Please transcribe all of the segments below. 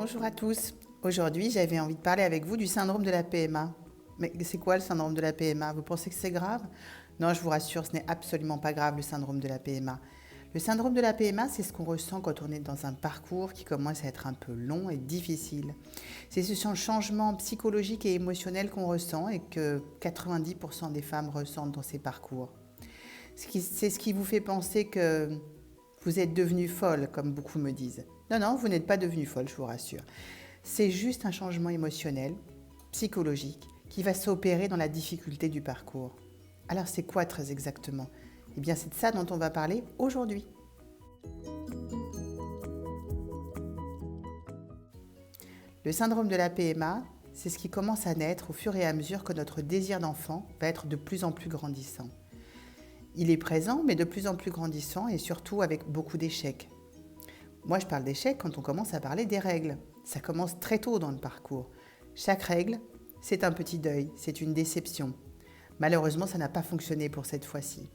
Bonjour à tous. Aujourd'hui, j'avais envie de parler avec vous du syndrome de la PMA. Mais c'est quoi le syndrome de la PMA? Vous pensez que c'est grave? Non, je vous rassure, ce n'est absolument pas grave le syndrome de la PMA. Le syndrome de la PMA, c'est ce qu'on ressent quand on est dans un parcours qui commence à être un peu long et difficile. C'est ce changement psychologique et émotionnel qu'on ressent et que 90% des femmes ressentent dans ces parcours. C'est ce qui vous fait penser que vous êtes devenue folle, comme beaucoup me disent. Non, non, vous n'êtes pas devenue folle, je vous rassure. C'est juste un changement émotionnel, psychologique, qui va s'opérer dans la difficulté du parcours. Alors c'est quoi très exactement? Eh bien c'est de ça dont on va parler aujourd'hui. Le syndrome de la PMA, c'est ce qui commence à naître au fur et à mesure que notre désir d'enfant va être de plus en plus grandissant. Il est présent, mais de plus en plus grandissant et surtout avec beaucoup d'échecs. Moi, je parle d'échecs quand on commence à parler des règles. Ça commence très tôt dans le parcours. Chaque règle, c'est un petit deuil, c'est une déception. Malheureusement, ça n'a pas fonctionné pour cette fois-ci.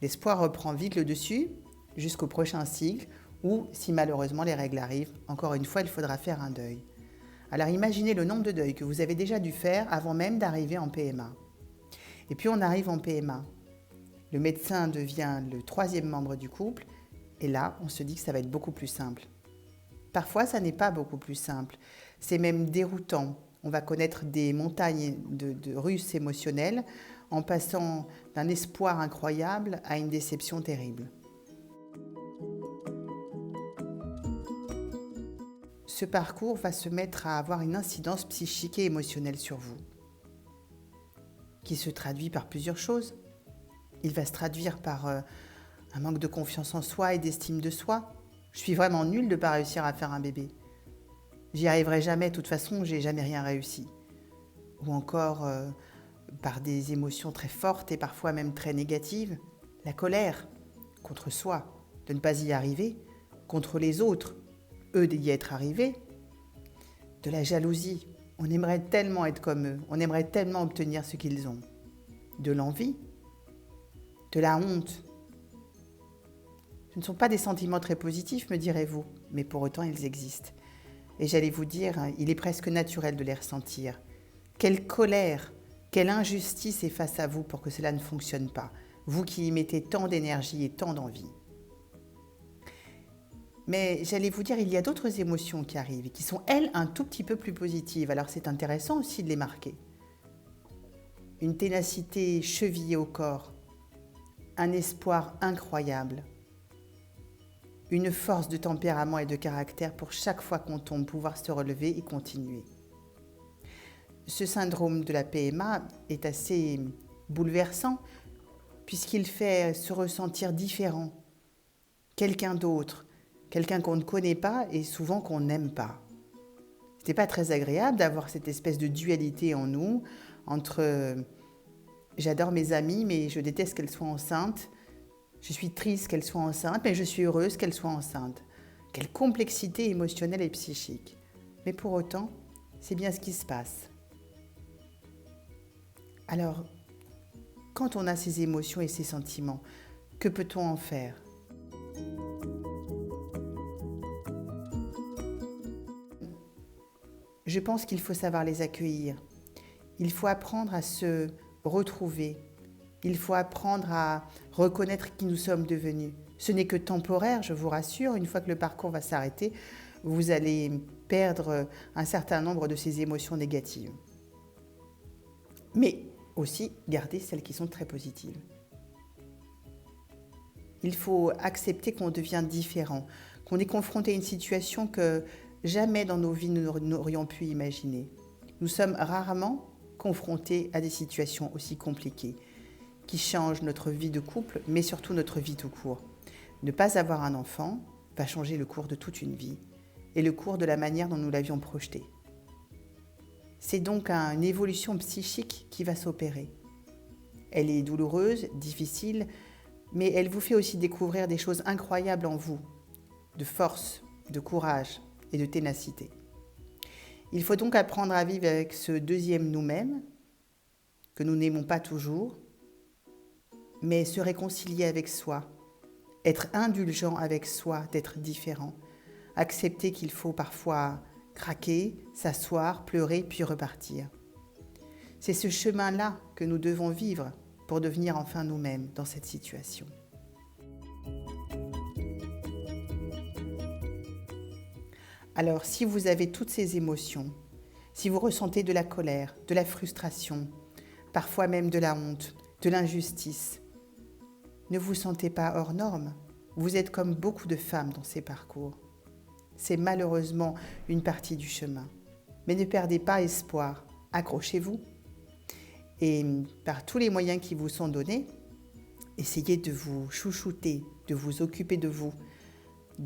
L'espoir reprend vite le dessus jusqu'au prochain cycle où, si malheureusement les règles arrivent, encore une fois, il faudra faire un deuil. Alors imaginez le nombre de deuils que vous avez déjà dû faire avant même d'arriver en PMA. Et puis on arrive en PMA. Le médecin devient le troisième membre du couple et là, on se dit que ça va être beaucoup plus simple. Parfois, ça n'est pas beaucoup plus simple. C'est même déroutant. On va connaître des montagnes de russes émotionnelles en passant d'un espoir incroyable à une déception terrible. Ce parcours va se mettre à avoir une incidence psychique et émotionnelle sur vous, qui se traduit par plusieurs choses. Il va se traduire par un manque de confiance en soi et d'estime de soi. Je suis vraiment nulle de ne pas réussir à faire un bébé. J'y arriverai jamais, de toute façon, j'ai jamais rien réussi. Ou encore par des émotions très fortes et parfois même très négatives. La colère contre soi, de ne pas y arriver, contre les autres, eux d'y être arrivés. De la jalousie, on aimerait tellement être comme eux, on aimerait tellement obtenir ce qu'ils ont. De l'envie, de la honte. Ce ne sont pas des sentiments très positifs, me direz-vous, mais pour autant ils existent. Et j'allais vous dire, il est presque naturel de les ressentir. Quelle colère, quelle injustice est face à vous pour que cela ne fonctionne pas, vous qui y mettez tant d'énergie et tant d'envie. Mais j'allais vous dire, il y a d'autres émotions qui arrivent et qui sont, elles, un tout petit peu plus positives. Alors c'est intéressant aussi de les marquer. Une ténacité chevillée au corps, un espoir incroyable, une force de tempérament et de caractère pour chaque fois qu'on tombe, pouvoir se relever et continuer. Ce syndrome de la PMA est assez bouleversant puisqu'il fait se ressentir différent, quelqu'un d'autre, quelqu'un qu'on ne connaît pas et souvent qu'on n'aime pas. Ce n'est pas très agréable d'avoir cette espèce de dualité en nous entre j'adore mes amies mais je déteste qu'elles soient enceintes. Je suis triste qu'elle soit enceinte, mais je suis heureuse qu'elle soit enceinte. Quelle complexité émotionnelle et psychique. Mais pour autant, c'est bien ce qui se passe. Alors, quand on a ces émotions et ces sentiments, que peut-on en faire? Je pense qu'il faut savoir les accueillir. Il faut apprendre à se retrouver. Il faut apprendre à reconnaître qui nous sommes devenus. Ce n'est que temporaire, je vous rassure. Une fois que le parcours va s'arrêter, vous allez perdre un certain nombre de ces émotions négatives. Mais aussi garder celles qui sont très positives. Il faut accepter qu'on devient différent, qu'on est confronté à une situation que jamais dans nos vies nous n'aurions pu imaginer. Nous sommes rarement confrontés à des situations aussi compliquées, qui change notre vie de couple, mais surtout notre vie tout court. Ne pas avoir un enfant va changer le cours de toute une vie et le cours de la manière dont nous l'avions projeté. C'est donc une évolution psychique qui va s'opérer. Elle est douloureuse, difficile, mais elle vous fait aussi découvrir des choses incroyables en vous, de force, de courage et de ténacité. Il faut donc apprendre à vivre avec ce deuxième nous-mêmes, que nous n'aimons pas toujours, mais se réconcilier avec soi, être indulgent avec soi, d'être différent, accepter qu'il faut parfois craquer, s'asseoir, pleurer, puis repartir. C'est ce chemin-là que nous devons vivre pour devenir enfin nous-mêmes dans cette situation. Alors, si vous avez toutes ces émotions, si vous ressentez de la colère, de la frustration, parfois même de la honte, de l'injustice, ne vous sentez pas hors norme. Vous êtes comme beaucoup de femmes dans ces parcours. C'est malheureusement une partie du chemin. Mais ne perdez pas espoir, accrochez-vous. Et par tous les moyens qui vous sont donnés, essayez de vous chouchouter, de vous occuper de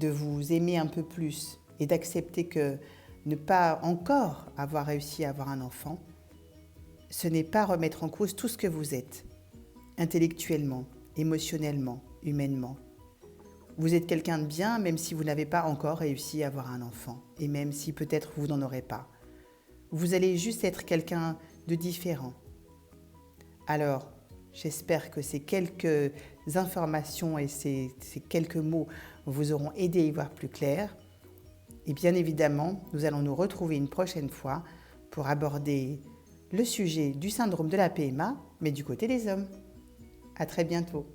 vous aimer un peu plus et d'accepter que ne pas encore avoir réussi à avoir un enfant, ce n'est pas remettre en cause tout ce que vous êtes, intellectuellement, émotionnellement, humainement. Vous êtes quelqu'un de bien, même si vous n'avez pas encore réussi à avoir un enfant, et même si peut-être vous n'en aurez pas. Vous allez juste être quelqu'un de différent. Alors, j'espère que ces quelques informations et ces quelques mots vous auront aidé à y voir plus clair. Et bien évidemment, nous allons nous retrouver une prochaine fois pour aborder le sujet du syndrome de la PMA, mais du côté des hommes. À très bientôt.